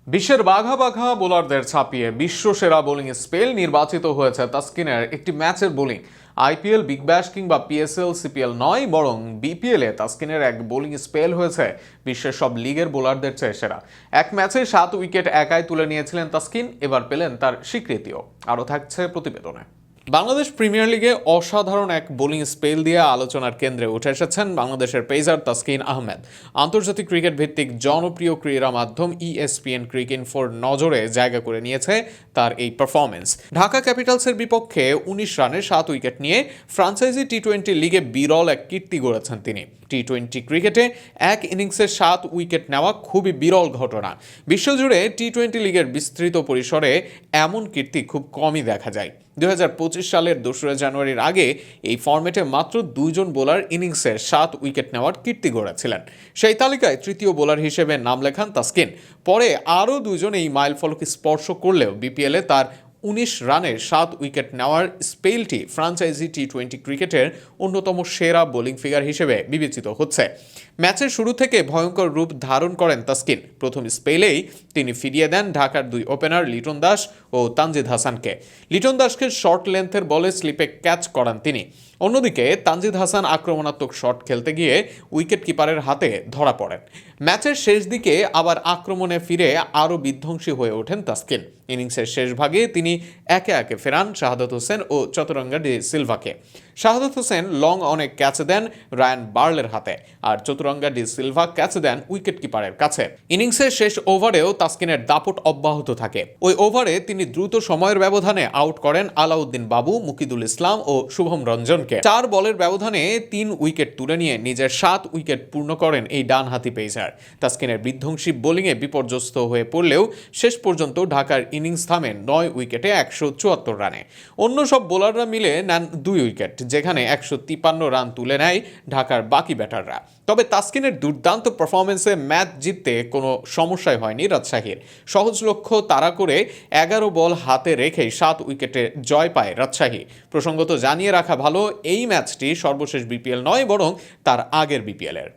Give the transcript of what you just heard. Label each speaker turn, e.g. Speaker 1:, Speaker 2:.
Speaker 1: বিশ্বের বাঘা বাঘা বোলারদের ছাপিয়ে বিশ্বসেরা বোলিং স্পেল নির্বাচিত হয়েছে তাসকিনের একটি ম্যাচের বোলিং। আইপিএল, বিগ ব্যাশ কিংবা পিএসএল, সিপিএল নয়, বরং বিপিএলে তাসকিনের এক বোলিং স্পেল হয়েছে বিশ্বের সব লিগের বোলারদের চেয়ে সেরা। এক ম্যাচে 7 উইকেট একাই তুলে নিয়েছিলেন তাসকিন, এবার পেলেন তার স্বীকৃতিও। আরও থাকছে প্রতিবেদনে। বাংলাদেশ প্রিমিয়ার লিগে অসাধারণ এক বোলিং স্পেল দিয়ে আলোচনার কেন্দ্রে উঠে এসেছেন বাংলাদেশের পেসার তাসকিন আহমেদ। আন্তর্জাতিক ক্রিকেট ভিত্তিক জনপ্রিয় ক্রীড়া মাধ্যম ইএসপিএন ক্রিকইনফোর নজরে জায়গা করে নিয়েছে তার এই পারফরমেন্স। ঢাকা ক্যাপিটালসের বিপক্ষে 19 রানে 7 উইকেট নিয়ে ফ্রাঞ্চাইজি টি-20 লিগে বিরল এক কীর্তি গড়েছেন তিনি। টি-20 ক্রিকেটে এক ইনিংসে 7 উইকেট নেওয়া খুবই বিরল ঘটনা। বিশ্বজুড়ে টি-20 লিগের বিস্তৃত পরিসরে এমন কীর্তি খুব কমই দেখা যায়। 2025 সালের 2 জানুয়ারির আগে এই ফরম্যাটে মাত্র 2 জন বোলার ইনিংসে 7 উইকেট নেওয়ার কীর্তি গড়েছিলেন। সেই তালিকায় তৃতীয় বোলার হিসেবে নাম লেখান তাসকিন। পরে আরও 2 জন এই মাইলফলক স্পর্শ করলেও বিপিএলে তার 19 রানে 7 উইকেট নেওয়ার স্পেলটি ফ্রাঞ্চাইজি টি-20 ক্রিকেটের অন্যতম সেরা বোলিং ফিগার হিসেবে বিবেচিত হচ্ছে। ম্যাচের শুরু থেকে ভয়ঙ্কর রূপ ধারণ করেন তাসকিন। প্রথম স্পেলেই তিনি ফিরিয়ে দেন ঢাকার 2 ওপেনার লিটন দাস ও তানজিদ হাসানকে। লিটন দাসকে শর্ট লেন্থের বলে স্লিপে ক্যাচ করান তিনি। অন্যদিকে তানজিদ হাসান আক্রমণাত্মক শট খেলতে গিয়ে উইকেট কিপারের হাতে ধরা পড়েন। ম্যাচের শেষ দিকে আবার আক্রমণে ফিরে আরও বিধ্বংসী হয়ে ওঠেন তাসকিন। ইনিংসের শেষ ভাগে তিনি একে একে ফেরান শাহাদাত হোসেন ও চতুরঙ্গা ডি সিলভাকে। শাহাদাত হোসেন লং অনেক ক্যাচ দেন রায়ান বার্লের হাতে, আর চতুরঙ্গা ডি সিলভা ক্যাচ দেন উইকেট কিপারের কাছে। ইনিংসের শেষ ওভারেও তাসকিনের দাপট অব্যাহত থাকে। ওই ওভারে তিনি দ্রুত সময়ের ব্যবধানে আউট করেন আলাউদ্দিন বাবু, মুকিদুল ইসলাম ও শুভম রঞ্জনকে। 4 বলের ব্যবধানে 3 উইকেট তুলে নিয়ে নিজের 7 উইকেট পূর্ণ করেন এই ডানহাতি পেসার। তাসকিনের বিধ্বংসী বোলিংয়ে বিপর্যস্ত হয়ে পড়লেও শেষ পর্যন্ত ঢাকার ইনিংস থামেন 9 উইকেটে 174 রানে। অন্য সব বোলাররা মিলে নেন 2 উইকেট, যেখানে 153 রান তুলে নেয় ঢাকার বাকি ব্যাটাররা। তবে তাসকিনের দুর্দান্ত পারফরমেন্সে ম্যাচ জিততে কোনো সমস্যাই হয়নি রাজশাহীর। সহজ লক্ষ্য তাড়া করে 11 বল হাতে রেখেই 7 উইকেটে জয় পায় রাজশাহী। প্রসঙ্গত জানিয়ে রাখা ভালো, এই ম্যাচটি সর্বশেষ বিপিএল নয়, বরং তার আগের বিপিএলের।